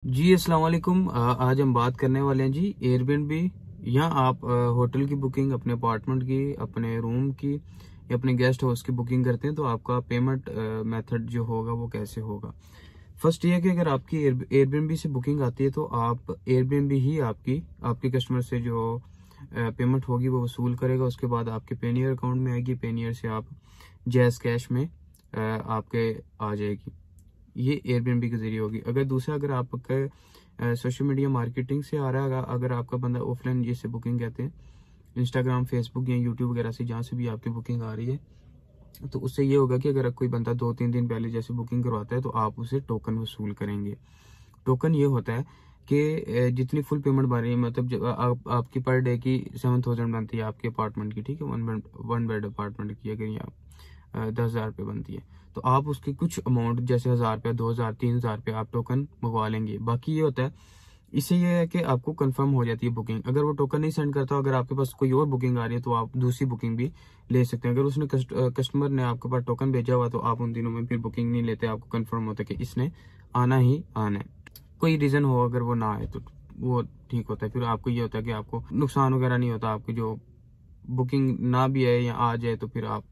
जी अस्सलाम वालेकुम। आज हम बात करने वाले हैं जी एयरबीएनबी। यहाँ आप होटल की बुकिंग, अपने अपार्टमेंट की, अपने रूम की या अपने गेस्ट हाउस की बुकिंग करते हैं तो आपका पेमेंट मेथड जो होगा वो कैसे होगा। फर्स्ट ये है कि अगर आपकी एयरबीएनबी से बुकिंग आती है तो आप एयरबीएनबी ही आपके कस्टमर से जो पेमेंट होगी वो वसूल करेगा। उसके बाद आपके पेनियर अकाउंट में आएगी, पेनियर से आप जैज कैश में आपके आ जाएगी। ये एयरबीएनबी के जरिए होगी। अगर दूसरा, अगर आपका सोशल मीडिया मार्केटिंग से आ रहा है, अगर आपका बंदा ऑफलाइन जिससे बुकिंग कहते हैं, इंस्टाग्राम, फेसबुक या यूट्यूब वगैरह से जहाँ से भी आपकी बुकिंग आ रही है, तो उससे ये होगा कि अगर कोई बंदा 2-3 दिन पहले जैसे बुकिंग करवाता है तो आप उसे टोकन वसूल करेंगे। टोकन ये होता है कि जितनी फुल पेमेंट बन रही है, मतलब जब आपकी पर डे की 7,000 बनती है आपके अपार्टमेंट की, ठीक है, वन बेड अपार्टमेंट की अगर आप 10,000 रुपये बनती है तो आप उसकी कुछ अमाउंट जैसे 1,000 रुपया, 2,000, 3,000 रुपये आप टोकन मंगवा लेंगे। बाकी ये होता है, इससे ये है कि आपको कंफर्म हो जाती है बुकिंग। अगर वो टोकन नहीं सेंड करता, अगर आपके पास कोई और बुकिंग आ रही है तो आप दूसरी बुकिंग भी ले सकते हैं। अगर उसने कस्टमर ने आपके पास टोकन भेजा हुआ तो आप उन दिनों में फिर बुकिंग नहीं लेते, आपको कंफर्म होता है कि इसने आना ही आना है। कोई रीजन हो अगर वो ना आए तो वो ठीक होता है, फिर आपको ये होता है कि आपको नुकसान वगैरह नहीं होता। आपकी जो बुकिंग ना भी आए या आ जाए तो फिर आप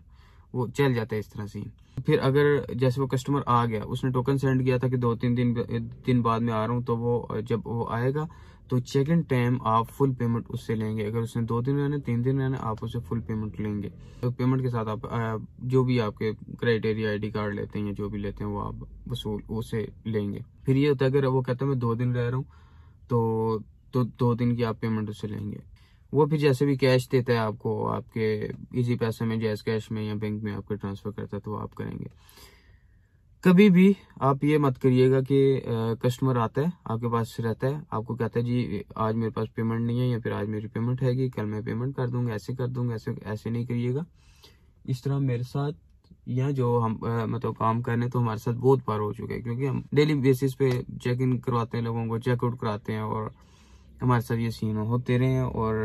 वो चल जाता है इस तरह से। फिर अगर जैसे वो कस्टमर आ गया, उसने टोकन सेंड किया था कि 2-3 दिन बाद में आ रहा हूँ, तो वो जब वो आएगा तो चेक इन टाइम आप फुल पेमेंट उससे लेंगे। अगर उसने 2 दिन रहने, 3 दिन रहने, आप उससे फुल पेमेंट लेंगे। तो पेमेंट के साथ आप जो भी आपके क्राइटेरिया आईडी कार्ड लेते हैं या जो भी लेते हैं वो आप वसूल उसे लेंगे। फिर ये होता है अगर वो कहता है मैं 2 दिन रह रहा हूँ तो 2 दिन की आप पेमेंट उससे लेंगे। वो फिर जैसे भी कैश देता है आपको, आपके इजी पैसे में, जैज कैश में या बैंक में आपके ट्रांसफर करता है तो आप करेंगे। कभी भी आप ये मत करिएगा कि कस्टमर आता है आपके पास रहता है, आपको कहता है जी आज मेरे पास पेमेंट नहीं है या फिर आज मेरी पेमेंट हैगी, कल मैं पेमेंट कर दूंगा, ऐसे कर दूंगा, ऐसे नहीं करिएगा। इस तरह मेरे साथ या जो हम मतलब काम करने तो हमारे साथ बहुत बार हो चुका है, क्योंकि हम डेली बेसिस पे चेक इन करवाते हैं, लोगों को चेकआउट कराते हैं और हमारे साथ ये सीन होते रहे हैं। और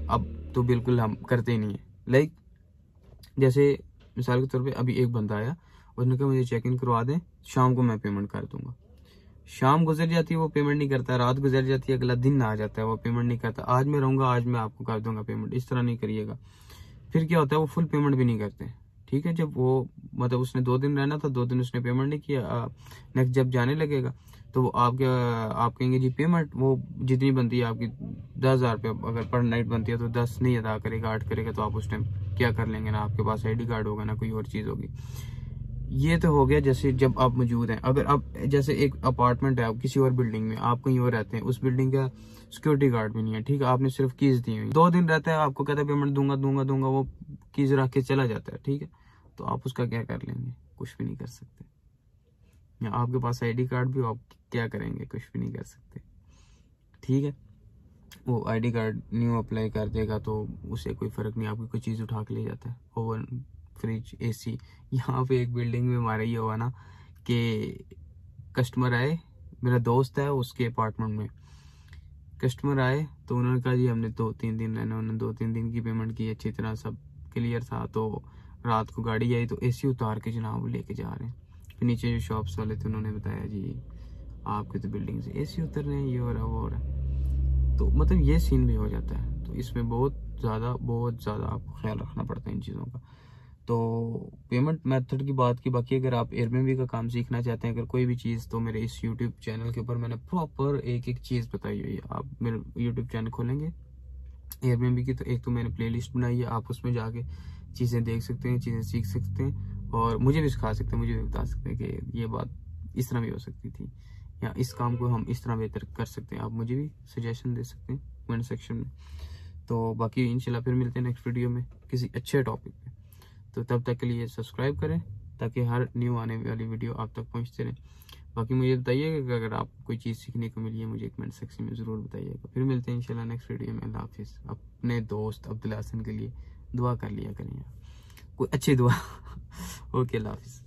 अब तो बिल्कुल हम करते ही नहीं है। लाइक जैसे मिसाल के तौर पे अभी एक बंदा आया, उसने कहा मुझे चेक इन करवा दें, शाम को मैं पेमेंट कर दूंगा। शाम गुजर जाती है, वो पेमेंट नहीं करता, रात गुजर जाती है, अगला दिन आ जाता है, वो पेमेंट नहीं करता। आज मैं रहूंगा, आज मैं आपको कर दूंगा पेमेंट, इस तरह नहीं करिएगा। फिर क्या होता है, वो फुल पेमेंट भी नहीं करते। ठीक है, जब वो मतलब उसने 2 दिन रहना था, 2 दिन उसने पेमेंट नहीं किया, नेक्स्ट जब जाने लगेगा तो वो आप कहेंगे जी पेमेंट वो जितनी बनती है आपकी 10,000 रुपये अगर पर नाइट बनती है तो 10 नहीं अदा करेगा, 8 करेगा। तो आप उस टाइम क्या कर लेंगे, ना आपके पास आईडी कार्ड होगा ना कोई और चीज़ होगी। ये तो हो गया जैसे जब आप मौजूद हैं। अगर आप जैसे एक अपार्टमेंट है, आप किसी और बिल्डिंग में, आप कहीं और रहते हैं, उस बिल्डिंग का सिक्योरिटी गार्ड भी नहीं है, ठीक है, आपने सिर्फ कीज दी हुई, 2 दिन रहता है, आपको कहता है पेमेंट दूंगा दूंगा दूंगा, वो कीज रख के चला जाता है, ठीक है, तो आप उसका क्या कर लेंगे, कुछ भी नहीं कर सकते। या आपके पास आईडी कार्ड भी हो, आप क्या करेंगे, कुछ भी नहीं कर सकते। ठीक है, वो आईडी कार्ड न्यू अप्लाई कर देगा तो उससे कोई फर्क नहीं, आपकी कोई चीज़ उठा के ले जाता है, ओवन, फ्रिज, एसी। यहाँ पे एक बिल्डिंग में हमारा ये हुआ ना कि कस्टमर आए, मेरा दोस्त है उसके अपार्टमेंट में, कस्टमर आए तो उन्होंने कहा जी हमने 2-3 दिन रहना, उन्होंने 2-3 दिन की पेमेंट की, अच्छी तरह सब क्लियर था। तो रात को गाड़ी आई तो एसी उतार के जनाब लेके जा रहे हैं। फिर नीचे जो शॉप्स वाले थे उन्होंने बताया जी आपके तो बिल्डिंग से एसी उतर रहे हैं, ये हो रहा वो हो रहा है। तो मतलब ये सीन भी हो जाता है। तो इसमें बहुत ज़्यादा आपको ख्याल रखना पड़ता है इन चीज़ों का। तो पेमेंट मेथड की बात की। बाकी अगर आप एयरबीएनबी का काम सीखना चाहते हैं, अगर कोई भी चीज़, तो मेरे इस यूट्यूब चैनल के ऊपर मैंने प्रॉपर एक चीज़ बताई हुई है। आप मेरे यूट्यूब चैनल खोलेंगे एयरबीएनबी की तो एक तो मैंने प्लेलिस्ट बनाई है, आप उसमें जाके चीज़ें देख सकते हैं, चीज़ें सीख सकते हैं और मुझे भी सिखा सकते हैं, मुझे भी बता सकते हैं कि ये बात इस तरह भी हो सकती थी या इस काम को हम इस तरह बेहतर कर सकते हैं। आप मुझे भी सजेशन दे सकते हैं कमेंट सेक्शन में। तो बाकी इंशाल्लाह फिर मिलते हैं नेक्स्ट वीडियो में किसी अच्छे टॉपिक पे। तो तब तक के लिए सब्सक्राइब करें ताकि हर न्यू आने वाली वीडियो आप तक पहुंचते रहे। बाकी मुझे बताइएगा कि अगर आपको कोई चीज़ सीखने को मिली है, मुझे कमेंट सेक्शन में ज़रूर बताइएगा। फिर मिलते हैं इंशाल्लाह नेक्स्ट वीडियो में। अल्लाह हाफिज़। अपने दोस्त अब्दुल हसन के लिए दुआ कर लिया करें, कोई अच्छी दुआ। ओके, अल्लाह हाफिज़।